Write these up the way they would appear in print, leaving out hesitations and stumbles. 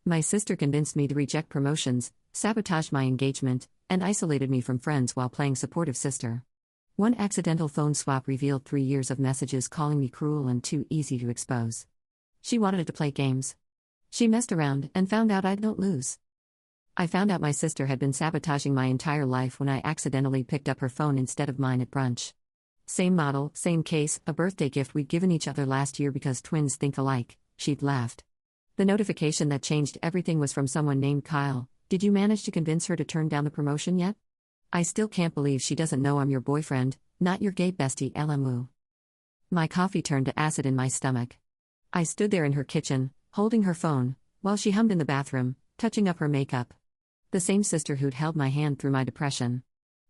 My sister convinced me to reject promotions, sabotaged my engagement, and isolated me from friends while playing supportive sister. One accidental phone swap revealed 3 years of messages calling me cruel and too easy to expose. She wanted to play games. She messed around and found out I don't lose. I found out my sister had been sabotaging my entire life when I accidentally picked up her phone instead of mine at brunch. Same model, same case, a birthday gift we'd given each other last year because twins think alike, she'd laughed. The notification that changed everything was from someone named Kyle. Did you manage to convince her to turn down the promotion yet? I still can't believe she doesn't know I'm your boyfriend, not your gay bestie LMU. My coffee turned to acid in my stomach. I stood there in her kitchen, holding her phone, while she hummed in the bathroom, touching up her makeup. The same sister who'd held my hand through my depression.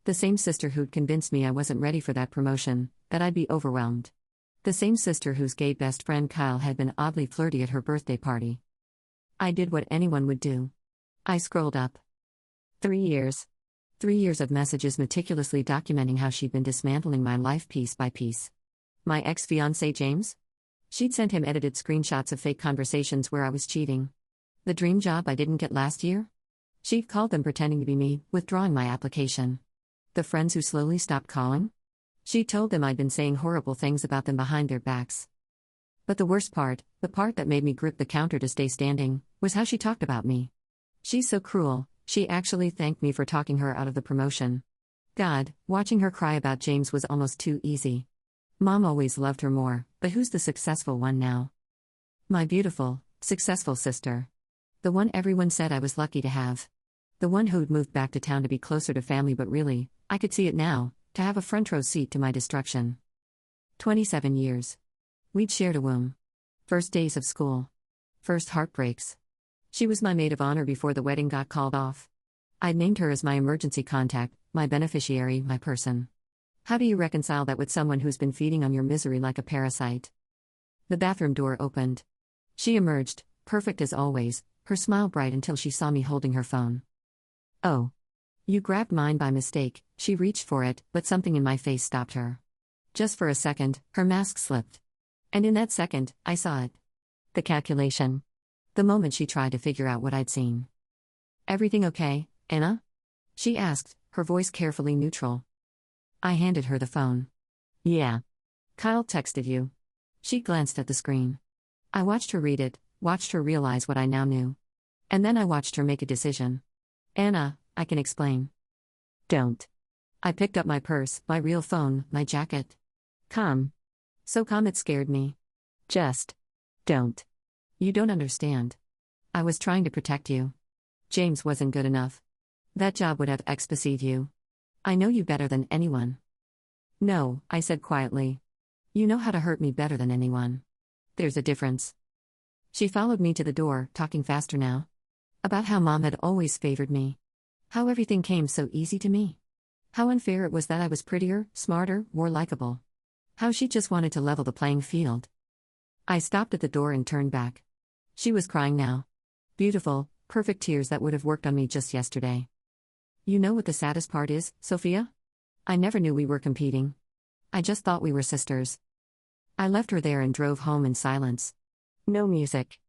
The same sister who'd convinced me I wasn't ready for that promotion, that I'd be overwhelmed. The same sister whose gay best friend Kyle had been oddly flirty at her birthday party. I did what anyone would do. I scrolled up. 3 years. 3 years of messages meticulously documenting how she'd been dismantling my life piece by piece. My ex-fiancé James? She'd sent him edited screenshots of fake conversations where I was cheating. The dream job I didn't get last year? She'd called them pretending to be me, withdrawing my application. The friends who slowly stopped calling? She told them I'd been saying horrible things about them behind their backs. But the worst part, the part that made me grip the counter to stay standing, was how she talked about me. She's so cruel, she actually thanked me for talking her out of the promotion. God, watching her cry about James was almost too easy. Mom always loved her more, but who's the successful one now? My beautiful, successful sister. The one everyone said I was lucky to have. The one who'd moved back to town to be closer to family, but really, I could see it now, to have a front row seat to my destruction. 27 years. We'd shared a womb. First days of school. First heartbreaks. She was my maid of honor before the wedding got called off. I'd named her as my emergency contact, my beneficiary, my person. How do you reconcile that with someone who's been feeding on your misery like a parasite? The bathroom door opened. She emerged, perfect as always, her smile bright until she saw me holding her phone. Oh. You grabbed mine by mistake. She reached for it, but something in my face stopped her. Just for a second, her mask slipped. And in that second, I saw it. The calculation. The moment she tried to figure out what I'd seen. Everything okay, Anna? She asked, her voice carefully neutral. I handed her the phone. Yeah. Kyle texted you. She glanced at the screen. I watched her read it, watched her realize what I now knew. And then I watched her make a decision. Anna, I can explain. Don't. I picked up my purse, my real phone, my jacket. Calm. So calm it scared me. Just. Don't. You don't understand. I was trying to protect you. James wasn't good enough. That job would have exposed you. I know you better than anyone. No, I said quietly. You know how to hurt me better than anyone. There's a difference. She followed me to the door, talking faster now. About how Mom had always favored me. How everything came so easy to me. How unfair it was that I was prettier, smarter, more likable. How she just wanted to level the playing field. I stopped at the door and turned back. She was crying now. Beautiful, perfect tears that would have worked on me just yesterday. You know what the saddest part is, Sophia? I never knew we were competing. I just thought we were sisters. I left her there and drove home in silence. No music.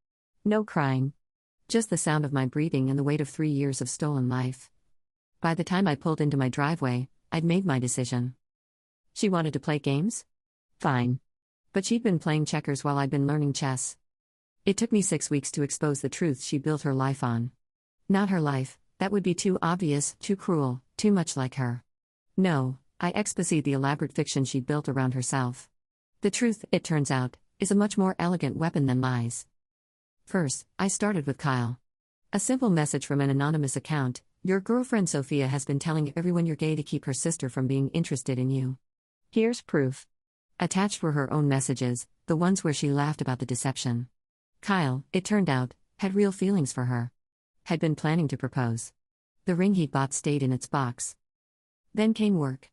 No crying. Just the sound of my breathing and the weight of 3 years of stolen life. By the time I pulled into my driveway, I'd made my decision. She wanted to play games? Fine. But she'd been playing checkers while I'd been learning chess. It took me 6 weeks to expose the truth she built her life on. Not her life, that would be too obvious, too cruel, too much like her. No, I exposed the elaborate fiction she'd built around herself. The truth, it turns out, is a much more elegant weapon than lies. First, I started with Kyle. A simple message from an anonymous account. Your girlfriend Sophia has been telling everyone you're gay to keep her sister from being interested in you. Here's proof. Attached were her own messages, the ones where she laughed about the deception. Kyle, it turned out, had real feelings for her. Had been planning to propose. The ring he'd bought stayed in its box. Then came work.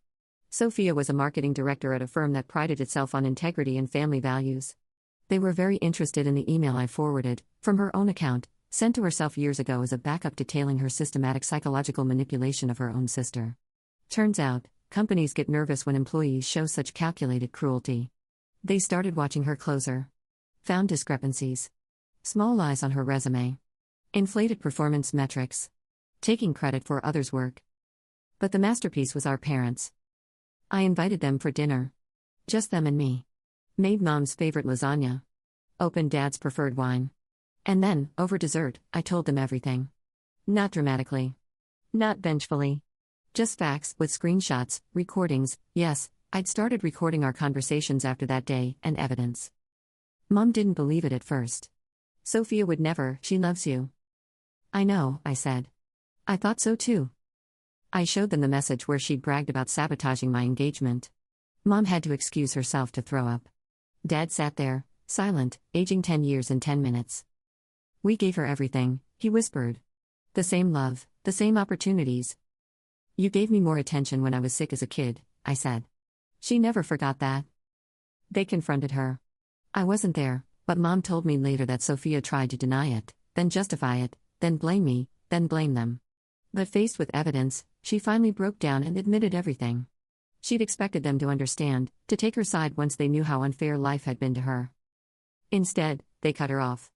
Sophia was a marketing director at a firm that prided itself on integrity and family values. They were very interested in the email I forwarded, from her own account, sent to herself years ago as a backup detailing her systematic psychological manipulation of her own sister. Turns out, companies get nervous when employees show such calculated cruelty. They started watching her closer. Found discrepancies. Small lies on her resume. Inflated performance metrics. Taking credit for others' work. But the masterpiece was our parents. I invited them for dinner. Just them and me. Made Mom's favorite lasagna. Opened Dad's preferred wine. And then, over dessert, I told them everything. Not dramatically. Not vengefully. Just facts, with screenshots, recordings. Yes, I'd started recording our conversations after that day, and evidence. Mom didn't believe it at first. Sophia would never, she loves you. I know, I said. I thought so too. I showed them the message where she'd bragged about sabotaging my engagement. Mom had to excuse herself to throw up. Dad sat there, silent, aging 10 years in 10 minutes. We gave her everything, he whispered. The same love, the same opportunities. You gave me more attention when I was sick as a kid, I said. She never forgot that. They confronted her. I wasn't there, but Mom told me later that Sophia tried to deny it, then justify it, then blame me, then blame them. But faced with evidence, she finally broke down and admitted everything. She'd expected them to understand, to take her side once they knew how unfair life had been to her. Instead, they cut her off.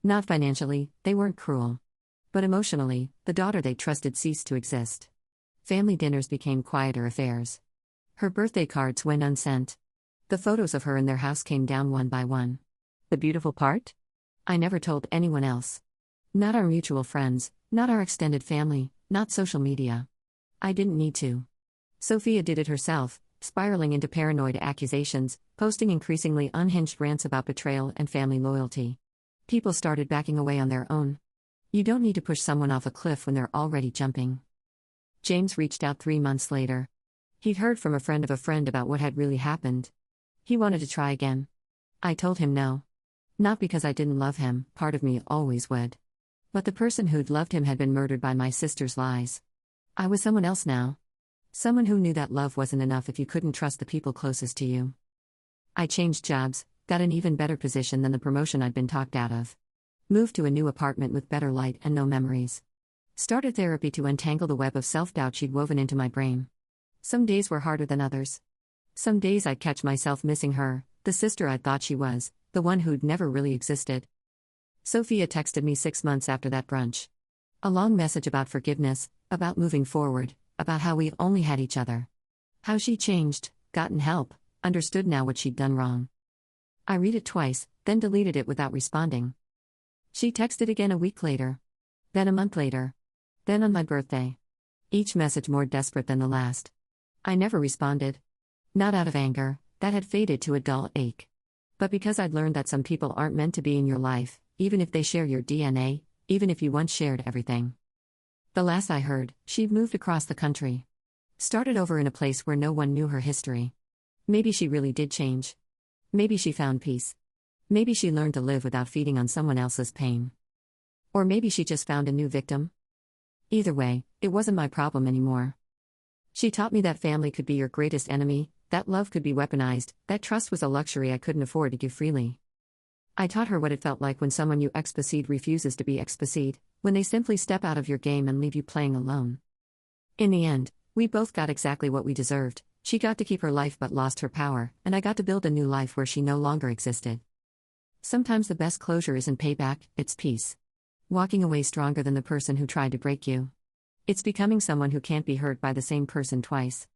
Not financially, they weren't cruel. But emotionally, the daughter they trusted ceased to exist. Family dinners became quieter affairs. Her birthday cards went unsent. The photos of her in their house came down one by one. The beautiful part? I never told anyone else. Not our mutual friends, not our extended family, not social media. I didn't need to. Sophia did it herself, spiraling into paranoid accusations, posting increasingly unhinged rants about betrayal and family loyalty. People started backing away on their own. You don't need to push someone off a cliff when they're already jumping. James reached out 3 months later. He'd heard from a friend of a friend about what had really happened. He wanted to try again. I told him no. Not because I didn't love him, part of me always would. But the person who'd loved him had been murdered by my sister's lies. I was someone else now. Someone who knew that love wasn't enough if you couldn't trust the people closest to you. I changed jobs, got an even better position than the promotion I'd been talked out of. Moved to a new apartment with better light and no memories. Started therapy to untangle the web of self-doubt she'd woven into my brain. Some days were harder than others. Some days I'd catch myself missing her, the sister I thought she was, the one who'd never really existed. Sophia texted me 6 months after that brunch. A long message about forgiveness, about moving forward, about how we only had each other. How she changed, gotten help, understood now what she'd done wrong. I read it twice, then deleted it without responding. She texted again a week later. Then a month later. Then on my birthday. Each message more desperate than the last. I never responded. Not out of anger, that had faded to a dull ache. But because I'd learned that some people aren't meant to be in your life, even if they share your DNA, even if you once shared everything. The last I heard, she'd moved across the country. Started over in a place where no one knew her history. Maybe she really did change. Maybe she found peace. Maybe she learned to live without feeding on someone else's pain. Or maybe she just found a new victim. Either way, it wasn't my problem anymore. She taught me that family could be your greatest enemy, that love could be weaponized, that trust was a luxury I couldn't afford to give freely. I taught her what it felt like when someone you expected refuses to be expected, when they simply step out of your game and leave you playing alone. In the end, we both got exactly what we deserved. She got to keep her life but lost her power, and I got to build a new life where she no longer existed. Sometimes the best closure isn't payback, it's peace. Walking away stronger than the person who tried to break you. It's becoming someone who can't be hurt by the same person twice.